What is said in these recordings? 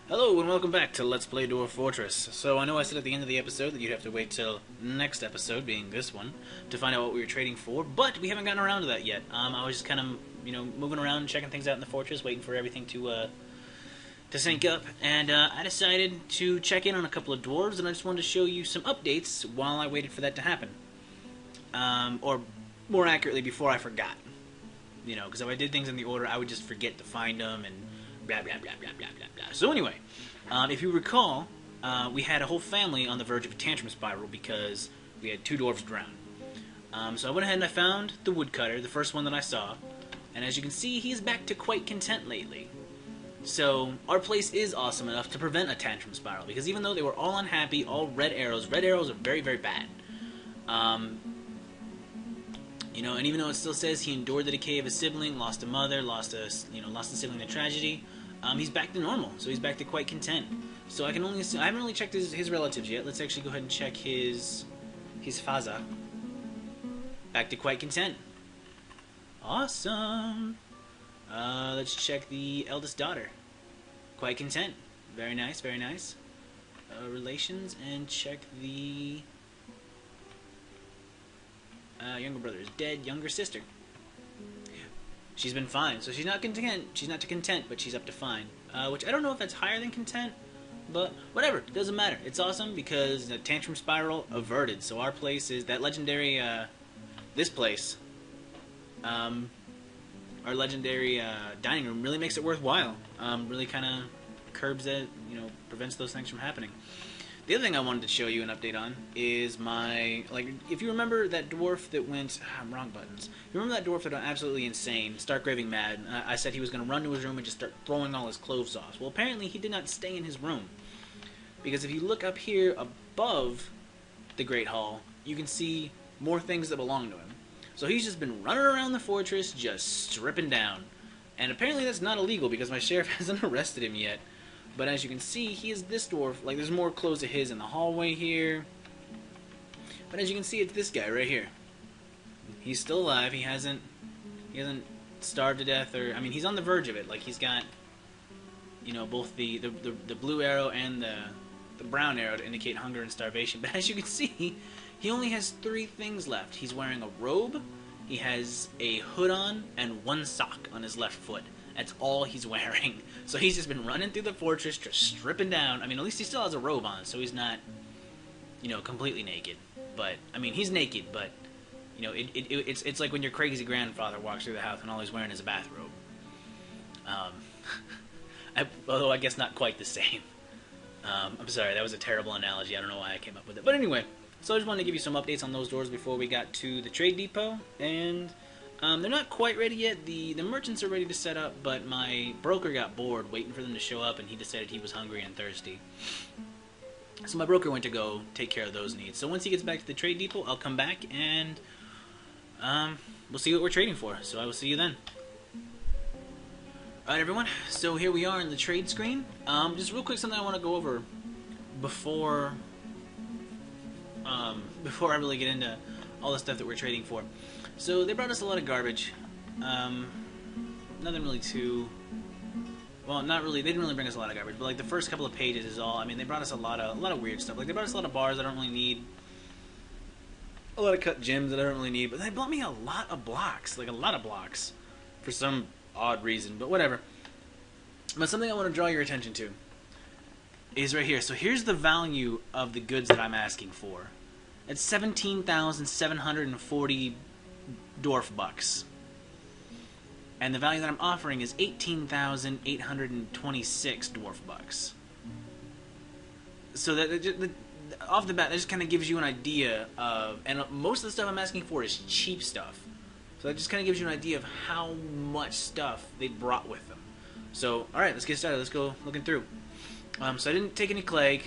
Hello and welcome back to Let's Play Dwarf Fortress. So I know I said at the end of the episode that you'd have to wait till next episode, being this one, to find out what we were trading for, but we haven't gotten around to that yet. I was just kind of, moving around, checking things out in the fortress, waiting for everything to sync up, and I decided to check in on a couple of dwarves, and I just wanted to show you some updates while I waited for that to happen. Or more accurately, before I forgot. Because if I did things in the order, I would just forget to find them, and blah, blah, blah, blah, blah, blah, blah. So anyway, if you recall, we had a whole family on the verge of a tantrum spiral because we had 2 dwarves drown. So I went ahead and I found the woodcutter, the first one that I saw, and as you can see, he's back to quite content lately. So our place is awesome enough to prevent a tantrum spiral, because even though they were all unhappy, all red arrows are very, very bad. And even though it still says he endured the decay of his sibling, lost a mother, lost a sibling to tragedy, he's back to normal, so he's back to quite content. So I can only assume, I haven't really checked his relatives yet. Let's actually go ahead and check his Faza. Back to quite content. Awesome. Let's check the eldest daughter. Quite content. Very nice, very nice. Relations, and check the younger brother is dead, younger sister. She's been fine, so she's not content. She's not to content, but she's up to fine. Which I don't know if that's higher than content, but whatever, doesn't matter. It's awesome because the tantrum spiral averted. So our place is that legendary. This place, our legendary dining room really makes it worthwhile. Really kind of curbs it, prevents those things from happening. The other thing I wanted to show you an update on is if you remember that dwarf that went, wrong buttons. If you remember that dwarf that went absolutely insane, stark raving mad, I said he was going to run to his room and just start throwing all his clothes off. Well, apparently he did not stay in his room. Because if you look up here above the Great Hall, you can see more things that belong to him. So he's just been running around the fortress, just stripping down. And apparently that's not illegal because my sheriff hasn't arrested him yet. But as you can see, he is this dwarf. Like, there's more clothes of his in the hallway here. But as you can see, it's this guy right here. He's still alive. He hasn't starved to death, or I mean, he's on the verge of it. Like, he's got, both the blue arrow and the brown arrow to indicate hunger and starvation. But as you can see, he only has 3 things left. He's wearing a robe, he has a hood on, and 1 sock on his left foot. That's all he's wearing. So he's just been running through the fortress, just stripping down. I mean, at least he still has a robe on, so he's not, completely naked. But, I mean, he's naked, but, it's like when your crazy grandfather walks through the house and all he's wearing is a bathrobe. Although I guess not quite the same. I'm sorry, that was a terrible analogy. I don't know why I came up with it. But anyway, so I just wanted to give you some updates on those doors before we got to the trade depot, and they're not quite ready yet. The merchants are ready to set up, but my broker got bored waiting for them to show up, and he decided he was hungry and thirsty. So my broker went to go take care of those needs. So once he gets back to the trade depot, I'll come back, and we'll see what we're trading for. So I will see you then. Alright everyone, so here we are in the trade screen. Just real quick, something I want to go over before I really get into all the stuff that we're trading for. So they brought us a lot of garbage. Nothing really too... Well, not really. They didn't really bring us a lot of garbage, but like the first couple of pages is all. I mean, they brought us a lot of weird stuff. Like they brought us a lot of bars I don't really need. A lot of cut gems that I don't really need, but they brought me a lot of blocks, like a lot of blocks, for some odd reason. But whatever. But something I want to draw your attention to is right here. So here's the value of the goods that I'm asking for. It's 17,740 dwarf bucks, and the value that I'm offering is 18,826 dwarf bucks. So that off the bat, that just kind of gives you an idea of, and most of the stuff I'm asking for is cheap stuff. So that just kind of gives you an idea of how much stuff they brought with them. So, all right, let's get started. Let's go looking through. So I didn't take any clay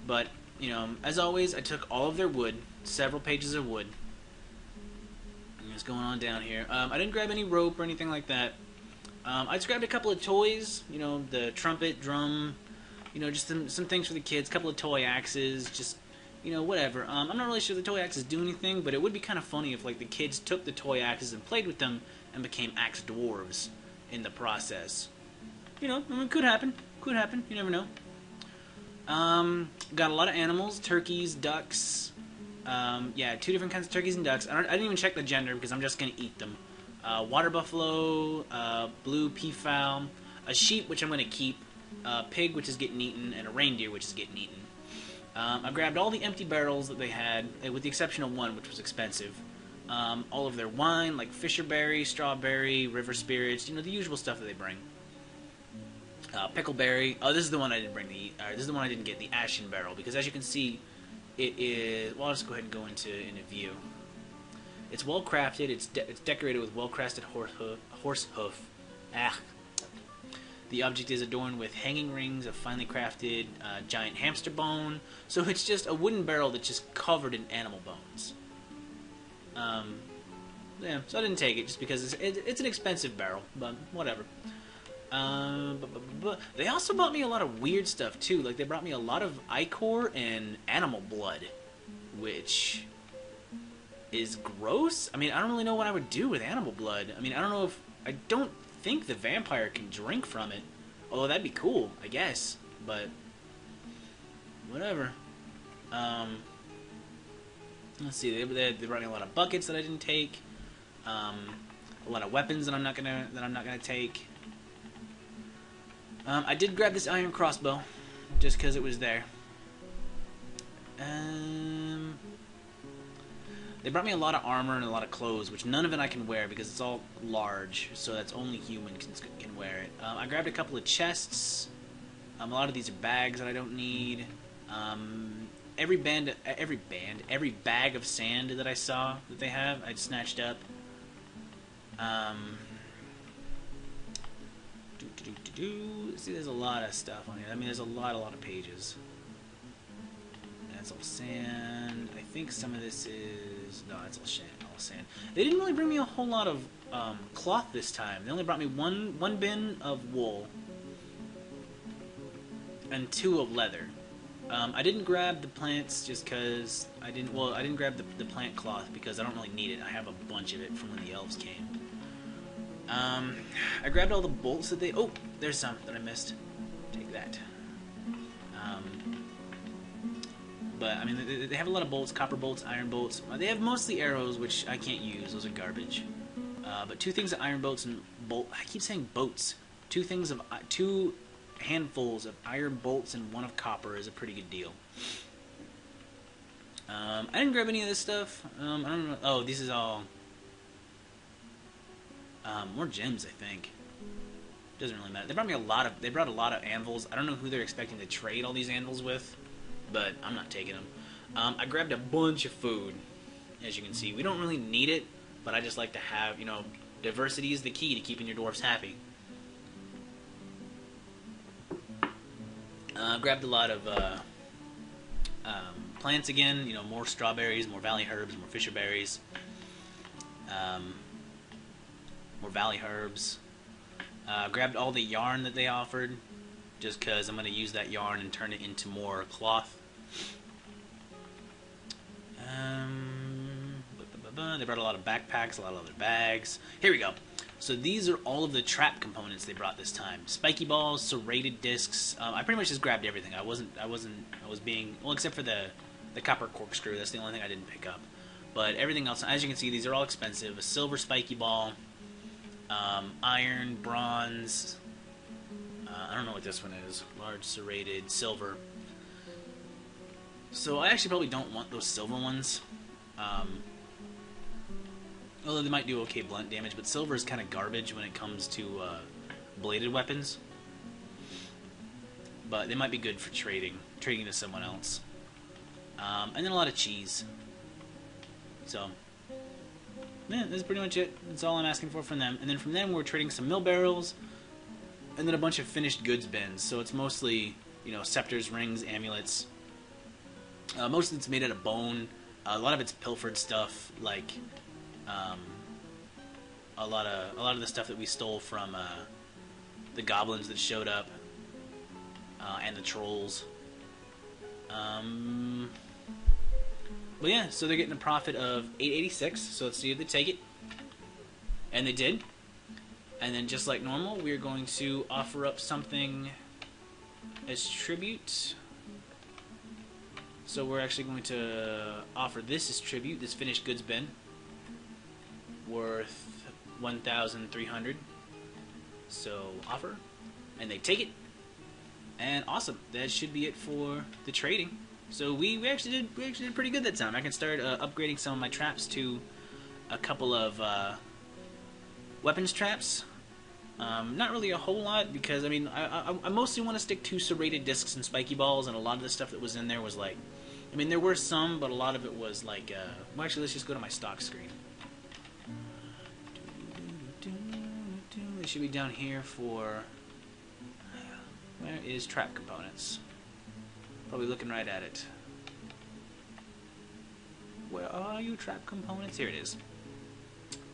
but as always, I took all of their wood, several pages of wood. What's going on down here? I didn't grab any rope or anything like that. I just grabbed a couple of toys, the trumpet, drum, just some things for the kids, a couple of toy axes, just, whatever. I'm not really sure the toy axes do anything, but it would be kind of funny if, like, the kids took the toy axes and played with them and became axe dwarves in the process. You know, I mean, could happen. Could happen. You never know. Got a lot of animals: turkeys, ducks. Yeah, 2 different kinds of turkeys and ducks. I didn't even check the gender because I'm just gonna eat them. Water buffalo, blue peafowl, a sheep which I'm gonna keep, a pig which is getting eaten, and a reindeer which is getting eaten. I grabbed all the empty barrels that they had, with the exception of one which was expensive. All of their wine, like fisherberry, strawberry, river spirits, you know, the usual stuff that they bring. Pickleberry. Oh, this is the one I didn't bring. This is the one I didn't get, the ashen barrel, because as you can see, it is. Well, I'll just go ahead and go into view. It's well crafted. It's decorated with well crafted horse hoof. Ah. The object is adorned with hanging rings of finely crafted giant hamster bone. So it's just a wooden barrel that's just covered in animal bones. Yeah, so I didn't take it just because it's an expensive barrel, but whatever. They also bought me a lot of weird stuff too. Like they brought me a lot of ichor and animal blood, which is gross. I mean, I don't really know what I would do with animal blood. I mean, I don't think the vampire can drink from it. Although that'd be cool, I guess. But whatever. Let's see. They brought me a lot of buckets that I didn't take. A lot of weapons that I'm not gonna take. I did grab this iron crossbow, just because it was there. They brought me a lot of armor and a lot of clothes, which none of it I can wear because it's all large, so that's only humans can wear it. I grabbed a couple of chests. A lot of these are bags that I don't need. Every bag of sand that I saw that they have, I'd snatched up. See, there's a lot of stuff on here. I mean, there's a lot of pages. That's all sand. I think some of this is... No, it's all sand. They didn't really bring me a whole lot of cloth this time. They only brought me one bin of wool and 2 of leather. I didn't grab the plants just because I didn't... Well, I didn't grab the plant cloth because I don't really need it. I have a bunch of it from when the elves came. I grabbed all the bolts that they... Oh, there's some that I missed. Take that. But, I mean, they have a lot of bolts, copper bolts, iron bolts. They have mostly arrows, which I can't use. Those are garbage. But 2 things of iron bolts and I keep saying boats. 2 handfuls of iron bolts and 1 of copper is a pretty good deal. I didn't grab any of this stuff. I don't know. Oh, this is all... more gems, I think. Doesn't really matter. They brought a lot of anvils. I don't know who they're expecting to trade all these anvils with, but I'm not taking them. I grabbed a bunch of food. As you can see, we don't really need it, but I just like to have, you know, diversity is the key to keeping your dwarfs happy. Grabbed a lot of plants again. You know, more strawberries, more valley herbs, more fisherberries. More valley herbs. Grabbed all the yarn that they offered, just because I'm going to use that yarn and turn it into more cloth. They brought a lot of backpacks, a lot of other bags. Here we go. So these are all of the trap components they brought this time. Spiky balls, serrated discs. I pretty much just grabbed everything. I was being, well, except for the copper corkscrew. That's the only thing I didn't pick up. But everything else, as you can see, these are all expensive. A silver spiky ball. Iron, bronze, I don't know what this one is, large serrated, silver. So I actually probably don't want those silver ones, although they might do okay blunt damage, but silver is kind of garbage when it comes to bladed weapons. But they might be good for trading to someone else. And then a lot of cheese. So... yeah, that's pretty much it. That's all I'm asking for from them. And then from them, we're trading some mill barrels, and then a bunch of finished goods bins. So it's mostly, you know, scepters, rings, amulets. Most of it's made out of bone. A lot of it's pilfered stuff, like a lot of the stuff that we stole from the goblins that showed up, and the trolls. But yeah, so they're getting a profit of $8.86, so let's see if they take it. And they did. And then just like normal, we're going to offer up something as tribute. So we're actually going to offer this as tribute, this finished goods bin, worth 1,300. So offer, and they take it, and awesome. That should be it for the trading. So we actually did pretty good that time. I can start upgrading some of my traps to a couple of weapons traps. Not really a whole lot, because I mean I mostly want to stick to serrated discs and spiky balls, and a lot of the stuff that was in there was like, I mean there were some, but a lot of it was like well, actually let's just go to my stock screen. It should be down here for, where is trap components? Probably looking right at it. Where are you, trap components? Here it is.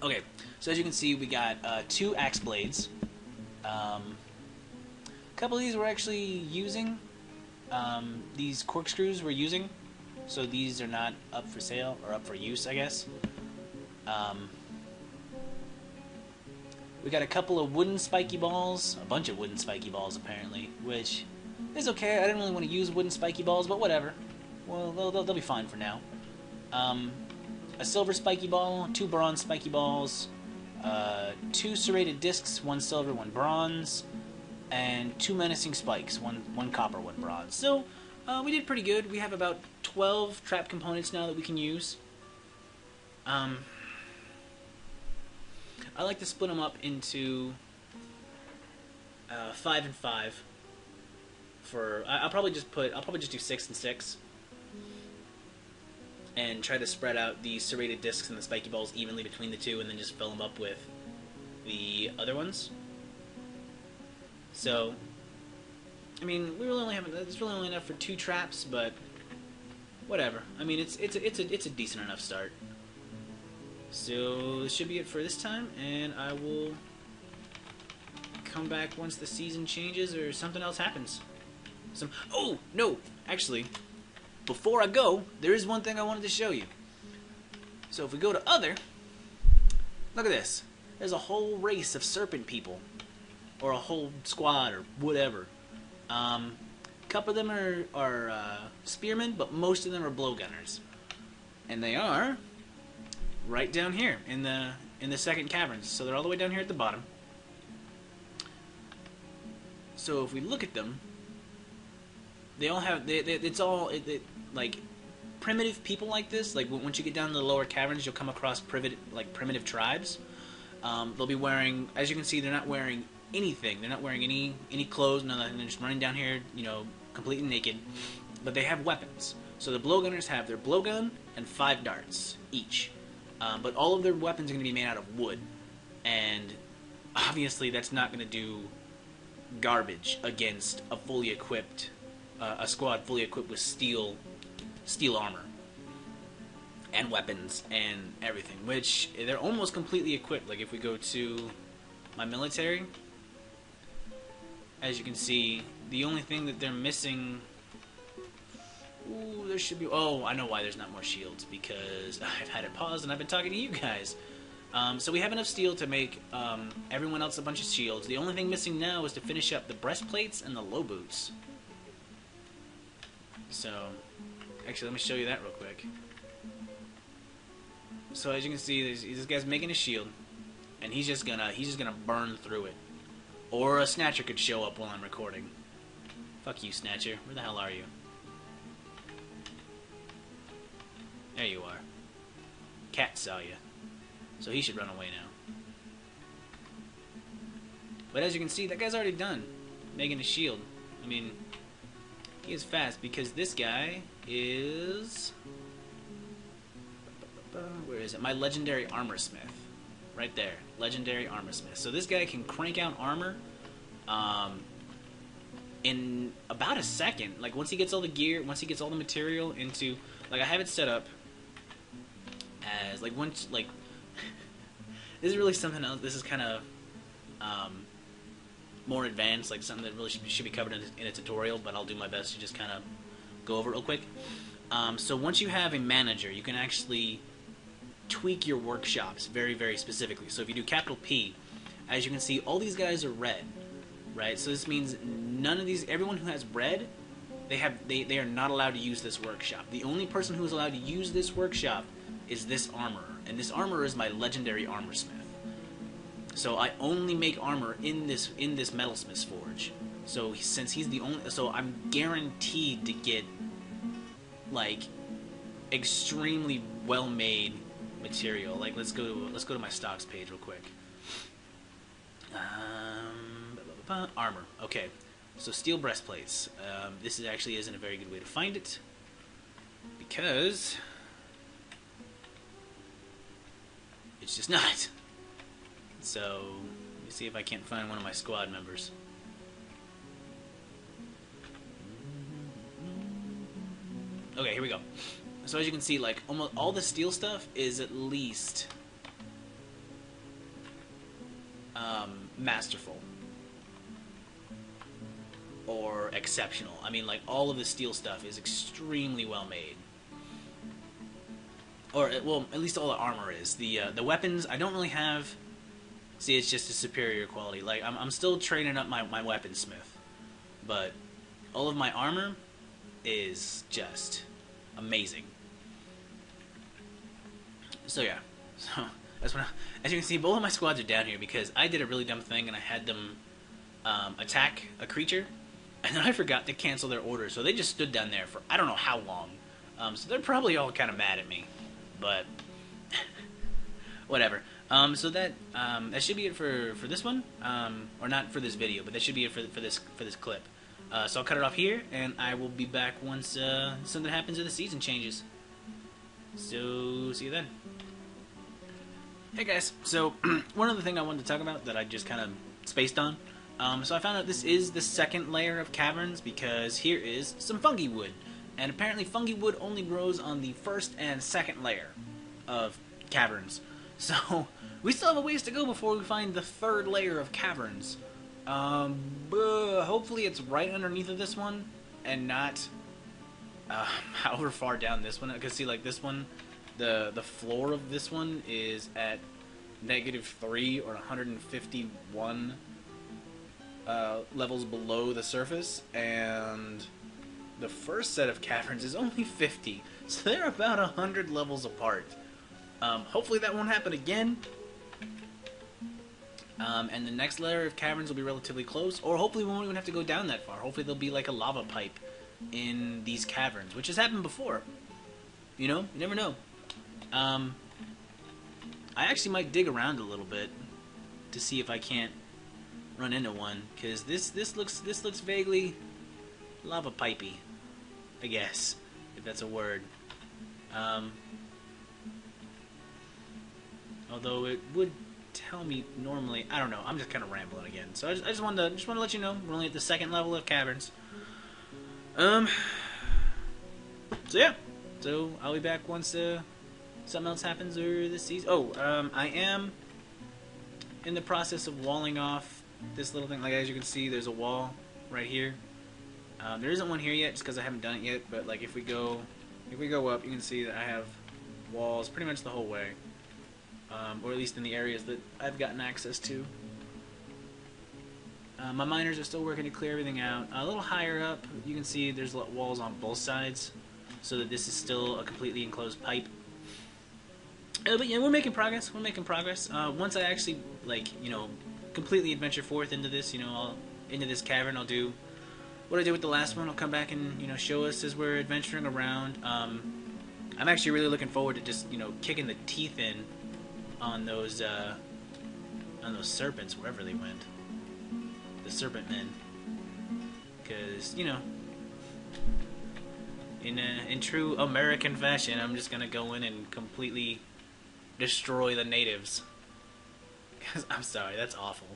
Okay, so as you can see, we got 2 axe blades. A couple of these we're actually using. These corkscrews we're using. So these are not up for sale, or up for use, I guess. We got a couple of wooden spiky balls. A bunch of wooden spiky balls, apparently. Which is okay. I didn't really want to use wooden spiky balls, but whatever. Well, they'll be fine for now. A silver spiky ball, 2 bronze spiky balls, 2 serrated discs, 1 silver, 1 bronze, and 2 menacing spikes, one copper, 1 bronze. So we did pretty good. We have about 12 trap components now that we can use. I like to split them up into 5 and 5. I'll probably just do 6 and 6. And try to spread out the serrated discs and the spiky balls evenly between the 2, and then just fill them up with the other ones. So, I mean, it's really only enough for 2 traps, but whatever. I mean, it's a decent enough start. So this should be it for this time, and I will come back once the season changes or something else happens. Oh no, actually. Before I go, there is one thing I wanted to show you. So if we go to other, look at this. There's a whole race of serpent people, or a whole squad, or whatever. A couple of them are spearmen, but most of them are blowgunners, and they are right down here in the second caverns. So they're all the way down here at the bottom. So if we look at them, they all have like primitive people like this. Like once you get down to the lower caverns, you'll come across primitive tribes. They'll be wearing, as you can see, they're not wearing anything. They're not wearing any clothes, nothing. They're just running down here, you know, completely naked. But they have weapons. So the blowgunners have their blowgun and 5 darts each. But all of their weapons are going to be made out of wood, and obviously that's not going to do garbage against a fully equipped. A squad fully equipped with steel armor and weapons and everything, which they're almost completely equipped. Like if we go to my military, as you can see, the only thing that they're missing, there should be, oh, I know why there's not more shields, because I've had it paused and I've been talking to you guys. So we have enough steel to make everyone else a bunch of shields. The only thing missing now is to finish up the breastplates and the low boots. So, actually, let me show you that real quick. So as you can see, this guy's making a shield, and he's just gonna burn through it. Or a Snatcher could show up while I'm recording. Fuck you, Snatcher. Where the hell are you? There you are. Cat saw you. So he should run away now. But as you can see, that guy's already done making a shield. I mean, he is fast, because this guy is... Where is it? My legendary armor smith. Right there. Legendary armor smith. So this guy can crank out armor in about a second. Like, once he gets all the gear, once he gets all the material into... Like, I have it set up as, like, once, like... This is really something else. This is kind of more advanced, like something that really should be covered in a tutorial, but I'll do my best to just kind of go over it real quick. So once you have a manager, you can actually tweak your workshops very, very specifically. So if you do capital P, as you can see, all these guys are red, right? So this means none of these, everyone who has red, they are not allowed to use this workshop. The only person who is allowed to use this workshop is this armorer, and this armorer is my legendary armor smith. So I only make armor in this metalsmith's forge. So since he's the only, so I'm guaranteed to get like extremely well-made material. Like let's go to my stocks page real quick. Armor. Okay, so steel breastplates. This actually isn't a very good way to find it because it's just not. So let me see if I can't find one of my squad members. Okay, here we go. So as you can see, like almost all the steel stuff is at least masterful or exceptional. I mean, like all of the steel stuff is extremely well made. Or well, at least all the armor is. The weapons I don't really have. See, it's just a superior quality. Like I'm still training up my weaponsmith, but all of my armor is just amazing. So yeah, so that's when as you can see, both of my squads are down here because I did a really dumb thing and I had them attack a creature, and then I forgot to cancel their order, so they just stood down there for I don't know how long. So they're probably all kind of mad at me, but whatever. So that should be it for this one, or not for this video, but that should be it for this clip. So I'll cut it off here, and I will be back once something happens or the season changes. So see you then. Hey guys, so one other thing I wanted to talk about that I just kind of spaced on. So I found out this is the second layer of caverns because here is some fungi wood, and apparently fungi wood only grows on the first and second layer of caverns. So we still have a ways to go before we find the third layer of caverns. Hopefully it's right underneath of this one and not however far down this one. Because see, like this one, the floor of this one is at -3 or 151 levels below the surface, and the first set of caverns is only 50, so they're about 100 levels apart. Hopefully that won't happen again. And the next layer of caverns will be relatively close, or hopefully we won't even have to go down that far. Hopefully there'll be like a lava pipe in these caverns, which has happened before. You know, you never know. I actually might dig around a little bit to see if I can't run into one, because this looks vaguely lava pipey, I guess, if that's a word. Although it would tell me normally, I don't know. I'm just kind of rambling again. So I just wanted to let you know we're only at the second level of caverns. So yeah. So I'll be back once something else happens or this season. Oh, I am in the process of walling off this little thing. Like as you can see, there's a wall right here. There isn't one here yet, just because I haven't done it yet. But like if we go up, you can see that I have walls pretty much the whole way. Or at least in the areas that I've gotten access to. My miners are still working to clear everything out. A little higher up, you can see there's walls on both sides, so that this is still a completely enclosed pipe. But yeah, we're making progress. We're making progress. Once I actually, like, you know, completely adventure forth into this, you know, into this cavern, I'll do what I did with the last one. I'll come back and, you know, show us as we're adventuring around. I'm actually really looking forward to just, you know, kicking the teeth in on those serpents wherever they went, the serpent men, because you know, in true American fashion, I'm just gonna go in and completely destroy the natives. Because I'm sorry, that's awful.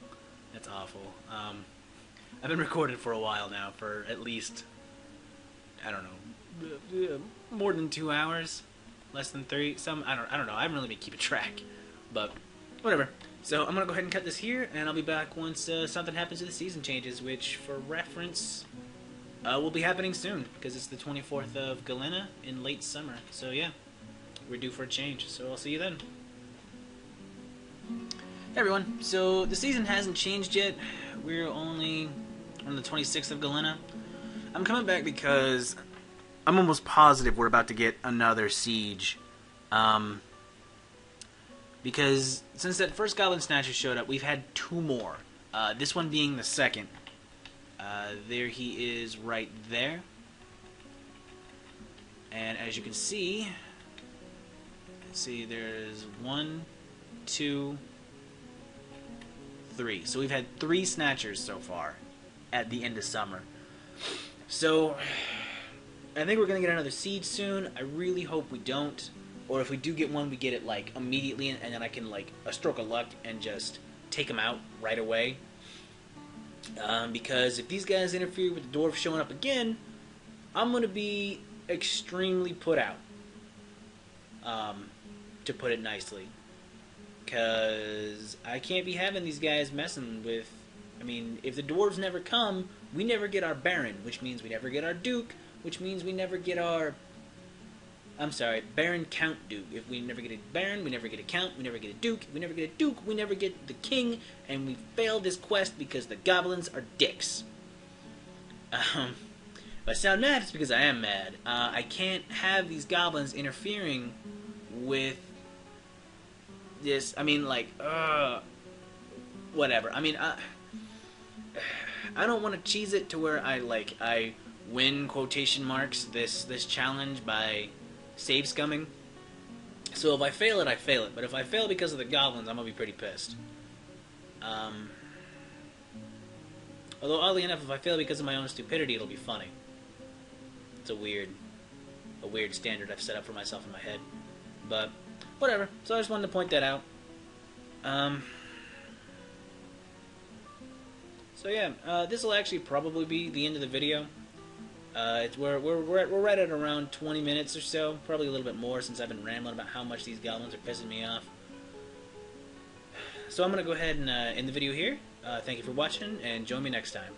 That's awful. I've been recording for a while now, for at least I don't know, more than 2 hours, less than 3. I don't know. I haven't really been keeping track. But whatever. So I'm going to go ahead and cut this here, and I'll be back once something happens to the season changes, which, for reference, will be happening soon, because it's the 24th of Galena in late summer. So yeah, we're due for a change. So I'll see you then. Hey everyone, so the season hasn't changed yet. We're only on the 26th of Galena. I'm coming back because I'm almost positive we're about to get another siege. Because since that first Goblin Snatcher showed up, we've had two more. This one being the second. There he is right there. And as you can see, there's 1, 2, 3. So we've had 3 Snatchers so far at the end of summer. So I think we're going to get another siege soon. I really hope we don't. Or if we do get one, we get it like immediately, and then I can like a stroke of luck and just take them out right away. Because if these guys interfere with the dwarf showing up again, I'm going to be extremely put out. To put it nicely. Because I can't be having these guys messing with... I mean, if the dwarves never come, we never get our Baron, which means we never get our Duke, which means we never get our... I'm sorry, Baron, Count, Duke. If we never get a Baron, we never get a Count, we never get a Duke. If we never get a Duke, we never get the King, and we failed this quest because the goblins are dicks. If I sound mad, it's because I am mad. I can't have these goblins interfering with... this, I mean, like, whatever. I mean, I don't want to cheese it to where I win quotation marks this challenge by save scumming. So if I fail it, I fail it. But if I fail because of the goblins, I'm gonna be pretty pissed. Although oddly enough, if I fail because of my own stupidity, it'll be funny. It's a weird standard I've set up for myself in my head, but. Whatever. So I just wanted to point that out. So yeah, this will actually probably be the end of the video. We're right at around 20 minutes or so, probably a little bit more since I've been rambling about how much these goblins are pissing me off. So I'm gonna go ahead and end the video here. Thank you for watching, and join me next time.